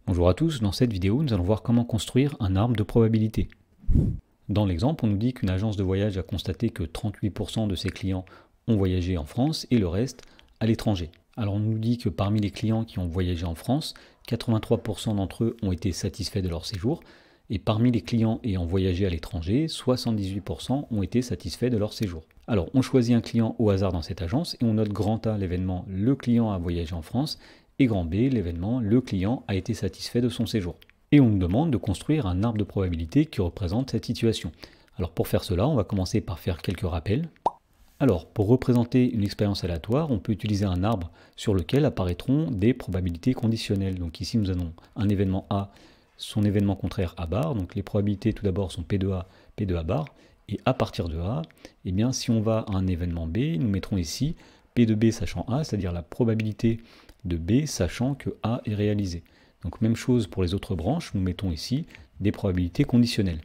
Bonjour à tous, dans cette vidéo nous allons voir comment construire un arbre de probabilité. Dans l'exemple, on nous dit qu'une agence de voyage a constaté que 38% de ses clients ont voyagé en France et le reste à l'étranger. Alors on nous dit que parmi les clients qui ont voyagé en France, 83% d'entre eux ont été satisfaits de leur séjour et parmi les clients ayant voyagé à l'étranger, 78% ont été satisfaits de leur séjour. Alors on choisit un client au hasard dans cette agence et on note grand A l'événement « Le client a voyagé en France » et grand B, l'événement « Le client a été satisfait de son séjour ». Et on nous demande de construire un arbre de probabilité qui représente cette situation. Alors pour faire cela, on va commencer par faire quelques rappels. Alors pour représenter une expérience aléatoire, on peut utiliser un arbre sur lequel apparaîtront des probabilités conditionnelles. Donc ici nous avons un événement A, son événement contraire A bar. Donc les probabilités tout d'abord sont P de A, P de A bar. Et à partir de A, eh bien, si on va à un événement B, nous mettrons ici P de B sachant A, c'est-à-dire la probabilité de B sachant que A est réalisé. Donc même chose pour les autres branches, nous mettons ici des probabilités conditionnelles.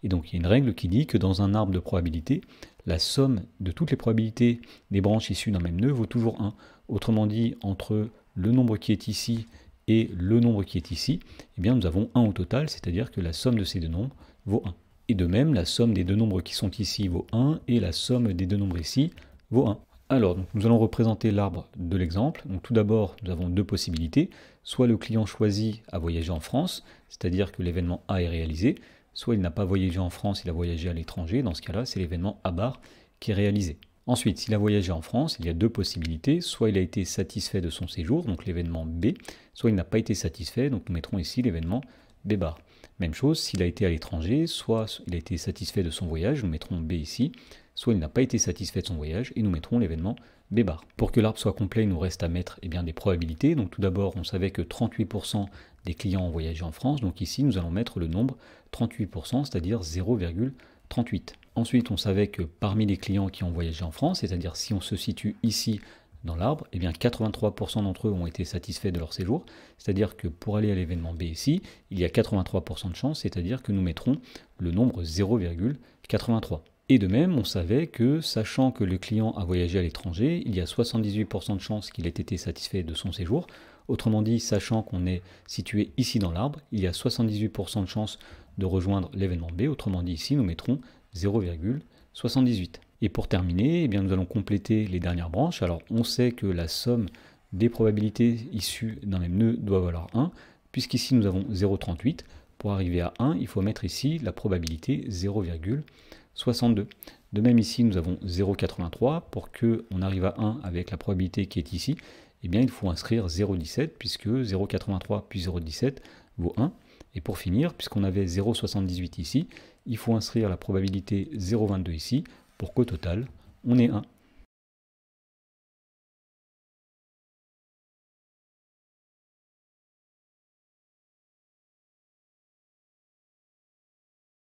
Et donc il y a une règle qui dit que dans un arbre de probabilité, la somme de toutes les probabilités des branches issues d'un même nœud vaut toujours 1. Autrement dit, entre le nombre qui est ici et le nombre qui est ici, eh bien nous avons 1 au total, c'est-à-dire que la somme de ces deux nombres vaut 1. Et de même, la somme des deux nombres qui sont ici vaut 1 et la somme des deux nombres ici vaut 1. Alors, donc, nous allons représenter l'arbre de l'exemple. Donc, tout d'abord, nous avons deux possibilités. Soit le client choisi a voyagé en France, c'est-à-dire que l'événement A est réalisé, soit il n'a pas voyagé en France, il a voyagé à l'étranger. Dans ce cas-là, c'est l'événement A bar qui est réalisé. Ensuite, s'il a voyagé en France, il y a deux possibilités. Soit il a été satisfait de son séjour, donc l'événement B, soit il n'a pas été satisfait, donc nous mettrons ici l'événement B bar. Même chose, s'il a été à l'étranger, soit il a été satisfait de son voyage, nous mettrons B ici, soit il n'a pas été satisfait de son voyage, et nous mettrons l'événement B bar. Pour que l'arbre soit complet, il nous reste à mettre des probabilités. Donc tout d'abord, on savait que 38% des clients ont voyagé en France, donc ici nous allons mettre le nombre 38%, c'est-à-dire 0,38. Ensuite, on savait que parmi les clients qui ont voyagé en France, c'est-à-dire si on se situe ici dans l'arbre, 83% d'entre eux ont été satisfaits de leur séjour, c'est-à-dire que pour aller à l'événement B ici, il y a 83% de chance, c'est-à-dire que nous mettrons le nombre 0,83. Et de même, on savait que, sachant que le client a voyagé à l'étranger, il y a 78% de chances qu'il ait été satisfait de son séjour. Autrement dit, sachant qu'on est situé ici dans l'arbre, il y a 78% de chances de rejoindre l'événement B. Autrement dit, ici, nous mettrons 0,78. Et pour terminer, nous allons compléter les dernières branches. Alors, on sait que la somme des probabilités issues d'un même nœud doit valoir 1, puisqu'ici, nous avons 0,38. Pour arriver à 1, il faut mettre ici la probabilité 0,62. De même ici, nous avons 0,83. Pour qu'on arrive à 1 avec la probabilité qui est ici, il faut inscrire 0,17, puisque 0,83 puis 0,17 vaut 1. Et pour finir, puisqu'on avait 0,78 ici, il faut inscrire la probabilité 0,22 ici, pour qu'au total, on ait 1.